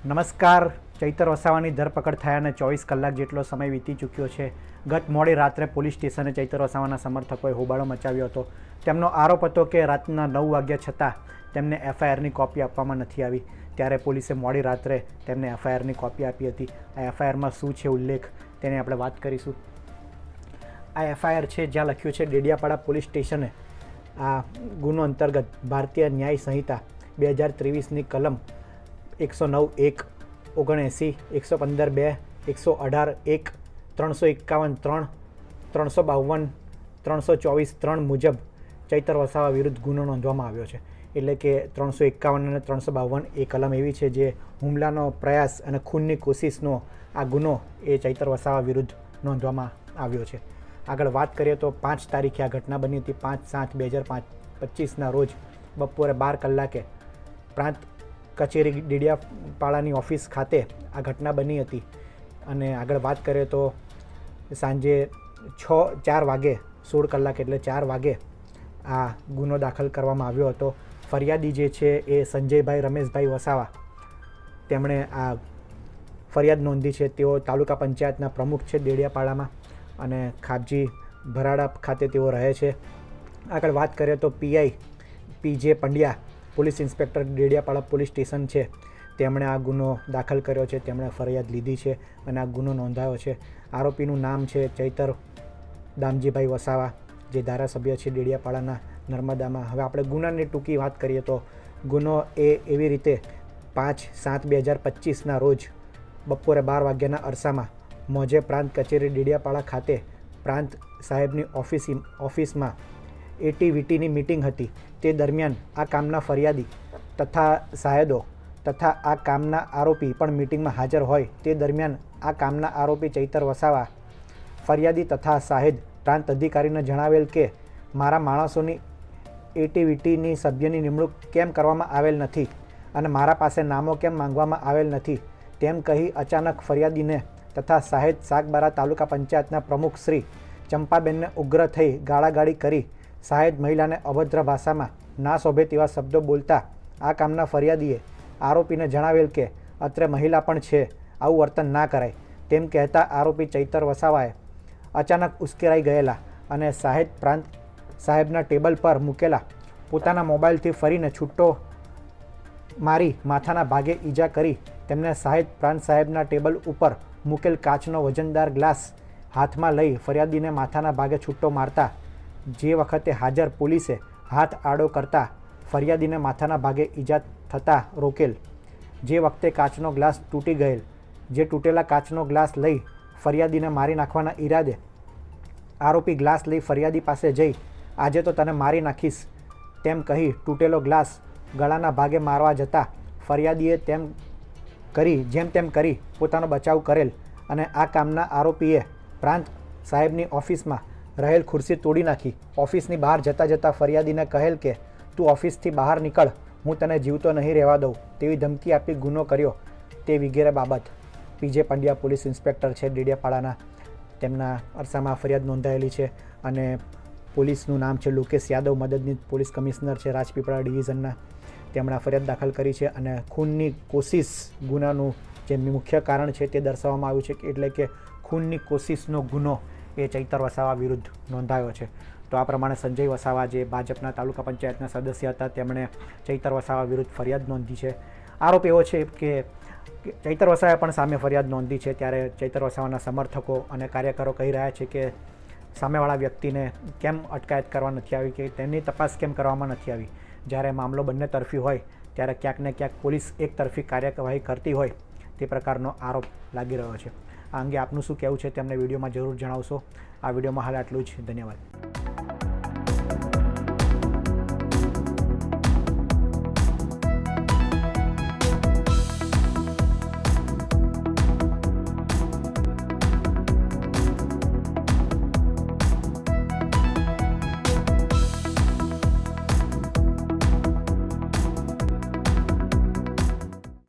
નમસ્કાર. ચૈતર વસાવાની ધરપકડ થયાને 24 કલાક જેટલો સમય વીતી ચૂક્યો છે. ગત મોડી રાત્રે પોલીસ સ્ટેશને ચૈતર વસાવાના સમર્થકોએ હોબાળો મચાવ્યો હતો. તેમનો આરોપ હતો કે રાતના 9 વાગ્યા છતાં તેમને એફઆઈઆરની કોપી આપવામાં નથી આવી. ત્યારે પોલીસે મોડી રાત્રે તેમને એફઆઈઆરની કોપી આપી હતી. આ એફઆઈઆરમાં શું છે ઉલ્લેખ તેની આપણે વાત કરીશું. આ એફઆઈઆર છે જ્યાં લખ્યું છે ડેડિયાપાડા પોલીસ સ્ટેશને આ ગુનો અંતર્ગત ભારતીય ન્યાય સંહિતા 2023ની કલમ 109(1), 79, 115(2), 118(1), 351(3), 352, 324(3) મુજબ ચૈતર વસાવા વિરુદ્ધ ગુનો નોંધવામાં આવ્યો છે. એટલે કે 351 અને 352 એ કલમ એવી છે જે હુમલાનો પ્રયાસ અને ખૂનની કોશિશનો આ ગુનો એ ચૈતર વસાવા વિરુદ્ધ નોંધવામાં આવ્યો છે. આગળ વાત કરીએ તો 5 તારીખે આ ઘટના બની હતી. 5/7/2025ના રોજ બપોરે 12 કલાકે પ્રાંત કચેરી ડેડિયાપાડાની ઓફિસ ખાતે આ ઘટના બની હતી. અને આગળ વાત કરીએ તો સાંજે 4 વાગે 16 કલાક એટલે 4 વાગે આ ગુનો દાખલ કરવામાં આવ્યો હતો. ફરિયાદી જે છે એ સંજયભાઈ રમેશભાઈ વસાવા, તેમણે આ ફરિયાદ નોંધી છે. તેઓ તાલુકા પંચાયતના પ્રમુખ છે ડેડિયાપાડામાં અને ખાબજી ભરાડા ખાતે તેઓ રહે છે. આગળ વાત કરીએ તો PI PJ Pandya, police inspector Dediapada police station છે, તેમણે આ ગુનો દાખલ કર્યો છે. તેમણે ફરિયાદ લીધી છે અને આ ગુનો નોંધાયો છે. આરોપીનું નામ છે ચૈતર દામજીભાઈ વસાવા, જે ધારાસભ્ય છે ડેડિયાપાડાના નર્મદામાં. હવે આપણે ગુનાની ટૂંકી વાત કરીએ તો ગુનો એ એવી રીતે 5/7/2025ના રોજ બપોરે 12 વાગ્યાના અરસામાં મોજે પ્રાંત કચેરી ડેડિયાપાડા ખાતે પ્રાંત સાહેબની ઓફિસમાં એટીવીટીની મિટિંગ હતી. તે દરમિયાન આ કામના ફરિયાદી તથા સાહેદો તથા આ કામના આરોપી પણ મિટિંગમાં હાજર હોય. તે દરમિયાન આ કામના આરોપી ચૈતર વસાવા ફરિયાદી તથા સાહેદ પ્રાંત અધિકારીને જણાવેલ કે મારા માણસોની એટીવીટીની સભ્યની નિમણૂક કેમ કરવામાં આવેલ નથી અને મારા પાસે નામો કેમ માંગવામાં આવેલ નથી તેમ કહી અચાનક ફરિયાદીને તથા સાહેદ સાગબારા તાલુકા પંચાયતના પ્રમુખ શ્રી ચંપાબેનને ઉગ્ર થઈ ગાળાગાળી કરી સાહેદ મહિલાને અભદ્ર ભાષામાં ના શોભે તેવા શબ્દો બોલતા આ કામના ફરિયાદીએ આરોપીને જણાવેલ કે અત્રે મહિલા પણ છે, આવું વર્તન ના કરાય તેમ કહેતા આરોપી ચૈતર વસાવાએ અચાનક ઉશ્કેરાઈ ગયેલા અને સાહેદ પ્રાંત સાહેબના ટેબલ પર મૂકેલા પોતાના મોબાઈલથી ફરીને છૂટો મારી માથાના ભાગે ઈજા કરી તેમને સાહેદ પ્રાંત સાહેબના ટેબલ ઉપર મૂકેલ કાચનો વજનદાર ગ્લાસ હાથમાં લઈ ફરિયાદીને માથાના ભાગે છૂટો મારતા જે વખતે હાજર પોલીસે હાથ આડો કરતા ફરિયાદીને માથાના ભાગે ઈજા થતાં રોકેલ. જે વખતે કાચનો ગ્લાસ તૂટી ગયેલ. જે તૂટેલા કાચનો ગ્લાસ લઈ ફરિયાદીને મારી નાખવાના ઈરાદે આરોપી ગ્લાસ લઈ ફરિયાદી પાસે જઈ આજે તો તને મારી નાખીશ તેમ કહી તૂટેલો ગ્લાસ ગળાના ભાગે મારવા જતાં ફરિયાદીએ જેમ તેમ કરી પોતાનો બચાવ કરેલ અને આ કામના આરોપીએ પ્રાંત સાહેબની ઓફિસમાં રહેલ ખુરશી તોડી નાખી. ઓફિસની બહાર જતાં ફરિયાદીને કહેલ કે તું ઓફિસથી બહાર નીકળ, હું તને જીવતો નહીં રહેવા દઉં તેવી ધમકી આપી ગુનો કર્યો. તે વગેરે બાબત PJ પંડ્યા પોલીસ ઇન્સ્પેક્ટર છે ડેડિયાપાડાના, તેમના અરસામાં ફરિયાદ નોંધાયેલી છે. અને પોલીસનું નામ છે લોકેશ યાદવ, મદદનીશ પોલીસ કમિશનર છે રાજપીપળા ડિવિઝનના. તેમણે ફરિયાદ દાખલ કરી છે અને ખૂનની કોશિશ ગુનાનું જે મુખ્ય કારણ છે તે દર્શાવવામાં આવ્યું છે. એટલે કે ખૂનની કોશિશનો ગુનો એ ચૈતર વસાવા વિરુદ્ધ નોંધાયો છે. તો આ પ્રમાણે સંજય વસાવા, જે ભાજપના તાલુકા પંચાયતના સદસ્ય હતા, તેમણે ચૈતર વસાવા વિરુદ્ધ ફરિયાદ નોંધી છે. આરોપ એવો છે કે ચૈતર વસાવાએ પણ સામે ફરિયાદ નોંધી છે. ત્યારે ચૈતર વસાવાના સમર્થકો અને કાર્યકરો કહી રહ્યા છે કે સામેવાળા વ્યક્તિને કેમ અટકાયત કરવા નથી આવી, કે તેની તપાસ કેમ કરવામાં નથી આવી. જ્યારે મામલો બંને તરફી હોય ત્યારે ક્યાંક ને ક્યાંક પોલીસ એક તરફી કાર્યવાહી કરતી હોય તે પ્રકારનો આરોપ લાગી રહ્યો છે. આ અંગે આપનું શું કહેવું છે તેમને વિડીયોમાં જરૂર જણાવશો. આ વિડીયોમાં હાલ આટલું જ. ધન્યવાદ.